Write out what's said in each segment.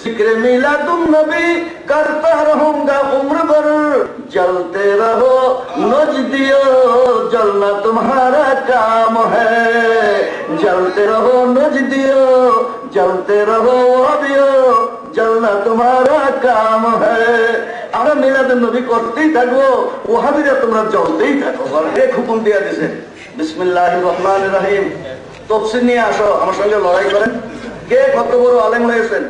जिक्र मिलादुन नबी करता रहूंगा उम्र भर, जलते रहो नजदियो जलना तुम्हारा काम है, जलते रहो नजदियो जलते रहो अबियो जलना तुम्हारा काम है। আমরা মিলাদুন নবী করতেই থাকবো, ওয়াহাবিরা তোমরা জ্বলতেই থাকো। এক হুকুম দিয়া দিয়েছে, বিসমিল্লাহির রহমানির রহিম। তাফসীর নিয়ে আসো, আমার সঙ্গে লড়াই করেন। কে কত বড় আলেম হয়েছেন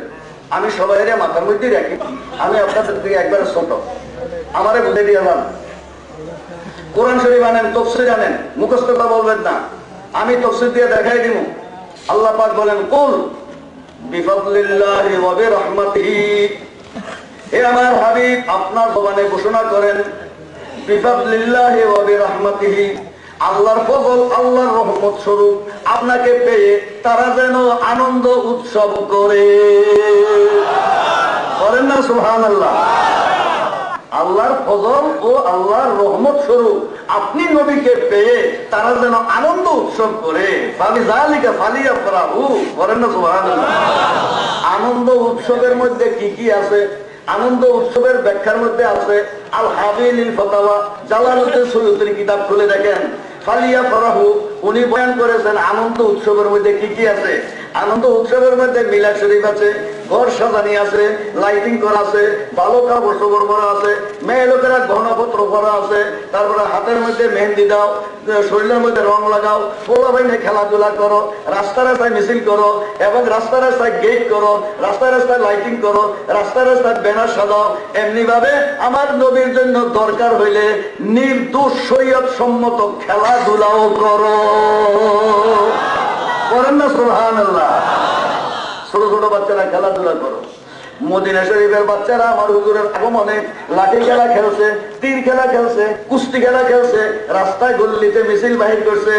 আমি সবাই মাথার মধ্যেই রাখি। আমি আপনাদের থেকে একবারে ছোট, আমারে বুঝে দিয়ে যান। কোরআন শরীফ আনেন, তাফসীর আনেন, মুখস্থটা বলবেন না, আমি তাফসীর দিয়ে দেখাই দিব। আল্লাহ পাক বলেন, কুল বিফাদলিল্লাহি ওয়া বিরহমাতিহি, হে আমার হাবিব আপনার জবানে ঘোষণা করেন, বিফাদলিল্লাহি ওয়া বিরহমাতিহি, আল্লাহর ফজল আল্লাহর রহমত স্বরূপ আপনাকে পেয়ে তারা যেন আনন্দ উৎসব করে। করেন না সুবহানাল্লাহ? আল্লাহর ফজল ও আল্লাহর রহমত স্বরূপ আপনি নবীকে পেয়ে তারা যেন আনন্দ উৎসব করে। ফালিযালিকা ফালিয়াফরাহু। করেন না সুবহানাল্লাহ? আনন্দ উৎসবের মধ্যে কি কি আছে? আনন্দ উৎসবের ব্যাখ্যার মধ্যে আছে আল হাবিলিল ফাতাওয়া, জালালউদ্দিন সৈয়দীর কিতাব খুলে দেখেন। ফালিয়াফরাহু উনি বয়ান করেছেন আনন্দ উৎসবের মধ্যে কি কি আছে। আনন্দ উৎসবের মধ্যে মিলাদ শরীফ আছে, ঘর সাজানি আছে, লাইটিং করা আছে, ভালো কাপড় চোপড় পরা আছে, মেয়ে লোকেরা গহনাপত্র পরা আছে, তারপরে হাতের মধ্যে মেহেন্দি দাও, শরীরের মধ্যে রং লাগাও, পোলা বাইনে খেলাধুলা করো, রাস্তায় রাস্তায় মিছিল করো, এবং রাস্তায় রাস্তায় গেট করো, রাস্তায় রাস্তায় লাইটিং করো, রাস্তায় রাস্তায় ব্যানার সাজাও। এমনি ভাবে আমার নবীর জন্য দরকার হইলে নির্দোষ শরীয়ত সম্মত খেলাধুলাও করো। করেন না সুবহানাল্লাহ? ছোট ছোট বাচ্চারা খেলাধুলা করো। মদিনা শরীফের বাচ্চারা আমার হুজুরের আগমনে লাঠি খেলা খেলছে, তীর খেলা খেলছে, কুস্তি খেলা খেলছে, রাস্তায় গল্লিতে মিছিল বাহির করছে,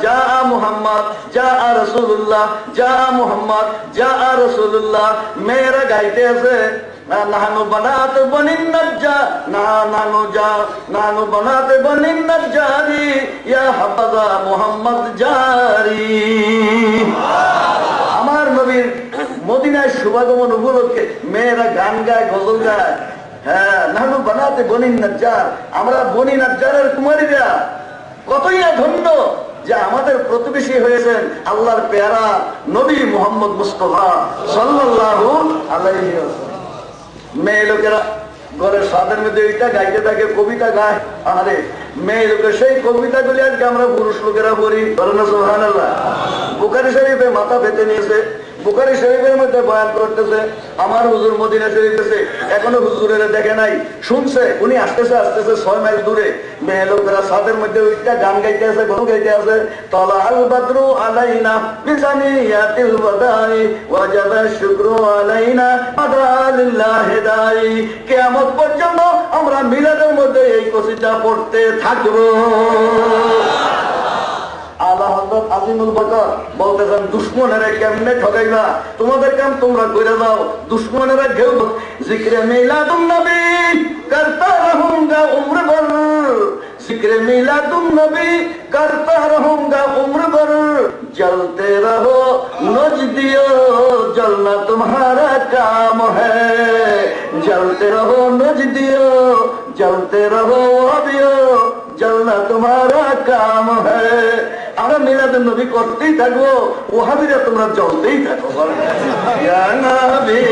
যা মুহাম্মদ যা রাসূলুল্লাহ, যা মুহাম্মদ যা রাসূলুল্লাহ। মেয়েরা গাইতে আছে, নাহানু বানাতে বনিন নজ্জা নাহানু বানাতে বনিন নজ্জারি ইয়া হাফাজা মুহাম্মদ জারি। আমার নবীর মদিনায় শুভাগমন উপলক্ষে মেয়েরা গান গায়, গজল গায়। হ্যাঁ, নাহানু বানাতে বনিন নজ্জার, আমরা বনি নজ্জারের কুমারীরা কতই না ধন্য যে আমাদের প্রতিবেশী হয়েছেন আল্লাহর পেয়ারা নবী মুহাম্মদ মুস্তাফা সাল্লাল্লাহু আলাইহি ওয়াসাল্লাম। মেয়ে লোকেরা ঘরের সাদের মধ্যে ওইটা গাইতে থাকে, কবিতা গায়। আরে মেয়ে লোকের সেই কবিতাগুলি আজকে আমরা পুরুষ লোকেরা পড়ি। বলেন না সুবহানাল্লাহ? বুখারী শরীফে মাথা পেতে নিয়েছে, বুখারী শরীফের মধ্যে বয়ান করতেছে আমার হুজুর মদিনা শরীফ গেছে, এখনো হুজুরের দেখে নাই, শুনছে উনি আসতেছে আসতেছে 6 মাইল দূরে। মেয়ে লোকেরা ছাদের মধ্যে ওইটা গান গাইতে আছে, গরু গাইতে আছে। তালা আল বাদরু আলাইনা বিজানিয়াতিল ওয়াদাই ওয়াজাবা শুকরু আলাইনা আদালিল্লাহি দাই। কিয়ামত পর্যন্ত আমরা মিলাদের মধ্যে এই কসিদা পড়তে থাকবো। আলা হযরত আজিমুল বকর বলতেছেন, দুশমনেরা কেমনে ঠকাইবা, তোমাদের কাম তোমরা করে দাও, দুশমনেরা ঘেউ। জিক্রে মিলাদুন নবী করতা रहूंगा उम्र भर, जिक्र मिलादुन नबी करता रहूंगा उम्र भर, जलते रहो नजदियो जलना तुम्हारा काम है, जलते रहो नजदियो जलते रहो अबियो जलना तुम्हारा काम है। আমরা মিলাদুন নবী করতেই থাকবো, ওয়াহাবিরা তোমরা জ্বলতেই থাকো। ইয়া নবী